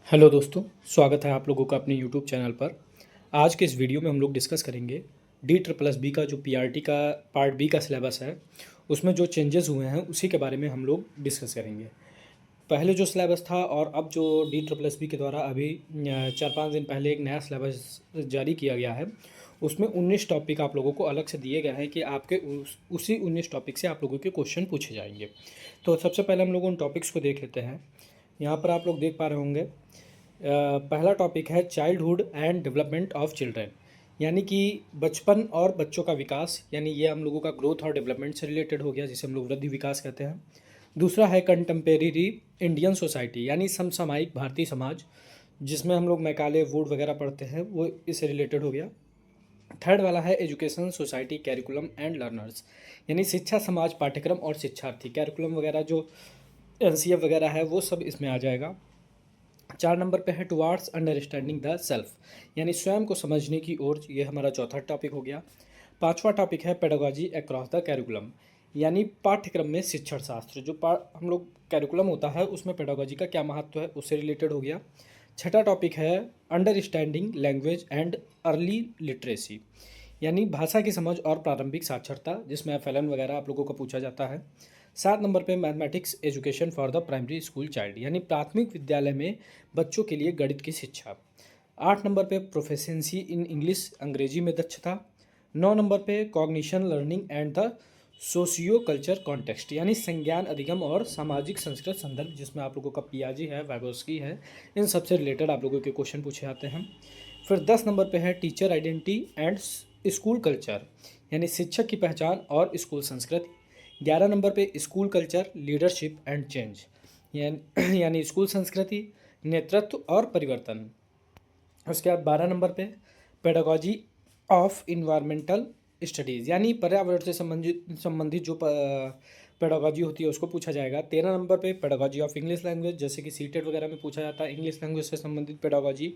Hello दोस्तों, स्वागत है आप लोगों का अपने यूट्यूब चैनल पर। आज के इस वीडियो में हम लोग डिस्कस करेंगे डी ट्रिपल एस बी का जो पीआरटी का पार्ट बी का सिलेबस है, उसमें जो चेंजेस हुए हैं उसी के बारे में हम लोग डिस्कस करेंगे। पहले जो सिलेबस था और अब जो डी ट्रिपल एस बी के द्वारा अभी 4-5 दिन पहले एक नया सिलेबस जारी किया गया है, उसमें 19 टॉपिक आप लोगों को अलग से दिए गए हैं कि आपके उसी 19 टॉपिक से आप लोगों के क्वेश्चन पूछे जाएंगे। तो सबसे पहले हम लोग उन टॉपिक्स को देख लेते हैं। यहाँ पर आप लोग देख पा रहे होंगे, पहला टॉपिक है childhood and development of children, यानी कि बचपन और बच्चों का विकास, यानी ये हम लोगों का ग्रोथ और डेवलपमेंट से रिलेटेड हो गया, जिसे हम लोग वृद्धि विकास कहते हैं। दूसरा है कंटेम्पेरेरी इंडियन सोसाइटी, यानी समसामयिक भारतीय समाज, जिसमें हम लोग मैकाले वुड वगैरह पढ़ते हैं, वो इससे रिलेटेड हो गया। थर्ड वाला है education society curriculum and learners, यानी शिक्षा समाज पाठ्यक्रम और शिक्षार्थी, कैरिकुलम वगैरह जो एनसीएफ वगैरह है वो सब इसमें आ जाएगा। 4 नंबर पे है टुवार्ड्स अंडरस्टैंडिंग द सेल्फ, यानी स्वयं को समझने की ओर, ये हमारा चौथा टॉपिक हो गया। पांचवा टॉपिक है पेडागॉजी अक्रॉस द कैरिकुलम, यानी पाठ्यक्रम में शिक्षण शास्त्र, जो हम लोग कैरिकुलम होता है उसमें पेडागॉजी का क्या महत्व है उससे रिलेटेड हो गया। छठा टॉपिक है understanding language and early literacy, यानी भाषा की समझ और प्रारंभिक साक्षरता, जिसमें एफएलएन वगैरह आप लोगों को पूछा जाता है। 7 नंबर पे mathematics education for the primary school child, यानी प्राथमिक विद्यालय में बच्चों के लिए गणित की शिक्षा। 8 नंबर पे प्रोफेशेंसी इन इंग्लिश, अंग्रेजी में दक्षता। 9 नंबर पे cognition learning and the socio culture context, यानी संज्ञान अधिगम और सामाजिक संस्कृत संदर्भ, जिसमें आप लोगों का पियाजी है, वैगोस्की है, इन सबसे रिलेटेड आप लोगों के क्वेश्चन पूछे जाते हैं। फिर 10 नंबर पे है teacher identity and school culture, यानी शिक्षक की पहचान और स्कूल संस्कृति। 11 नंबर पे school culture leadership and change, यानी स्कूल संस्कृति, नेतृत्व और परिवर्तन। उसके बाद 12 नंबर पे पेडागॉजी ऑफ इन्वायरमेंटल स्टडीज़, यानी पर्यावरण से संबंधित जो पेडागॉजी होती है उसको पूछा जाएगा। 13 नंबर पे पेडागॉजी ऑफ इंग्लिश लैंग्वेज, जैसे कि सीटेट वगैरह में पूछा जाता है इंग्लिश लैंग्वेज से संबंधित पेडागॉजी।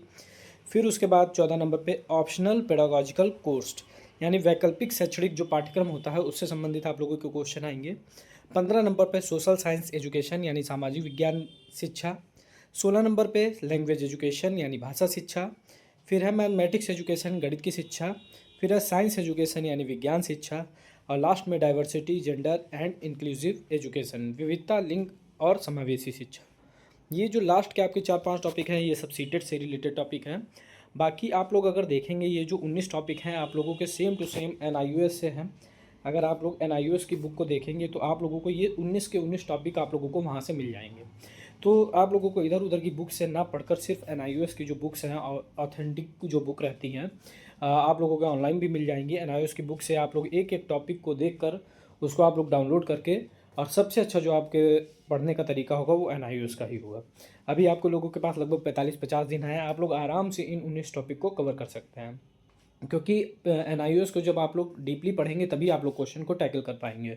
फिर उसके बाद 14 नंबर पे ऑप्शनल पेडागॉजिकल कोर्स, यानी वैकल्पिक शैक्षणिक जो पाठ्यक्रम होता है उससे संबंधित आप लोगों के क्वेश्चन आएंगे। 15 नंबर पे सोशल साइंस एजुकेशन, यानी सामाजिक विज्ञान शिक्षा। 16 नंबर पे लैंग्वेज एजुकेशन, यानी भाषा शिक्षा। फिर है मैथमेटिक्स एजुकेशन, गणित की शिक्षा। फिर है साइंस एजुकेशन, यानी विज्ञान शिक्षा। और लास्ट में diversity gender and inclusive education, विविधता लिंग और समावेशी शिक्षा। ये जो लास्ट के आपके 4-5 टॉपिक हैं ये सब सीटेट से रिलेटेड टॉपिक हैं। बाकी आप लोग अगर देखेंगे ये जो 19 टॉपिक हैं आप लोगों के सेम टू सेम एनआईयूएस से हैं। अगर आप लोग एनआईयूएस की बुक को देखेंगे तो आप लोगों को ये 19 के 19 टॉपिक आप लोगों को वहाँ से मिल जाएंगे। तो आप लोगों को इधर उधर की बुक से ना पढ़कर सिर्फ एनआईयूएस की जो बुक्स हैं और ऑथेंटिक जो बुक रहती हैं आप लोगों को ऑनलाइन भी मिल जाएंगी। एनआईयूएस की बुक से आप लोग एक एक टॉपिक को देखकर उसको आप लोग डाउनलोड करके, और सबसे अच्छा जो आपके पढ़ने का तरीका होगा वो एनआईयूएस का ही होगा। अभी आपको लोगों के पास लगभग 45-50 दिन है, आप लोग आराम से इन 19 टॉपिक को कवर कर सकते हैं, क्योंकि एनआईओएस को जब आप लोग डीपली पढ़ेंगे तभी आप लोग क्वेश्चन को टैकल कर पाएंगे।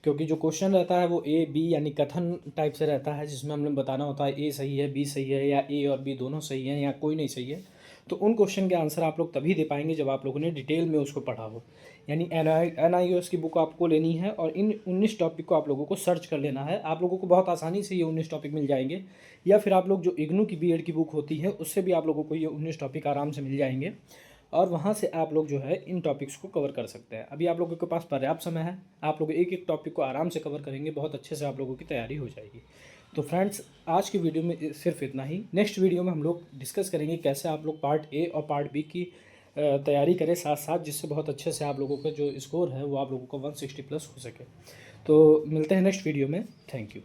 क्योंकि जो क्वेश्चन रहता है वो ए बी यानी कथन टाइप से रहता है, जिसमें हमने बताना होता है ए सही है, बी सही है, या ए और बी दोनों सही हैं, या कोई नहीं सही है। तो उन क्वेश्चन के आंसर आप लोग तभी दे पाएंगे जब आप लोगों ने डिटेल में उसको पढ़ा हो। यानी एनआईओएस की बुक आपको लेनी है और इन 19 टॉपिक को आप लोगों को सर्च कर लेना है। आप लोगों को बहुत आसानी से ये 19 टॉपिक मिल जाएंगे, या फिर आप लोग जो इग्नू की बीएड की बुक होती है उससे भी आप लोगों को ये 19 टॉपिक आराम से मिल जाएंगे, और वहाँ से आप लोग जो है इन टॉपिक्स को कवर कर सकते हैं। अभी आप लोगों के पास पर्याप्त समय है, आप लोग एक एक टॉपिक को आराम से कवर करेंगे, बहुत अच्छे से आप लोगों की तैयारी हो जाएगी। तो फ्रेंड्स, आज की वीडियो में सिर्फ इतना ही। नेक्स्ट वीडियो में हम लोग डिस्कस करेंगे कैसे आप लोग पार्ट ए और पार्ट बी की तैयारी करें साथ साथ, जिससे बहुत अच्छे से आप लोगों का जो स्कोर है वो आप लोगों का 160 प्लस हो सके। तो मिलते हैं नेक्स्ट वीडियो में। Thank you.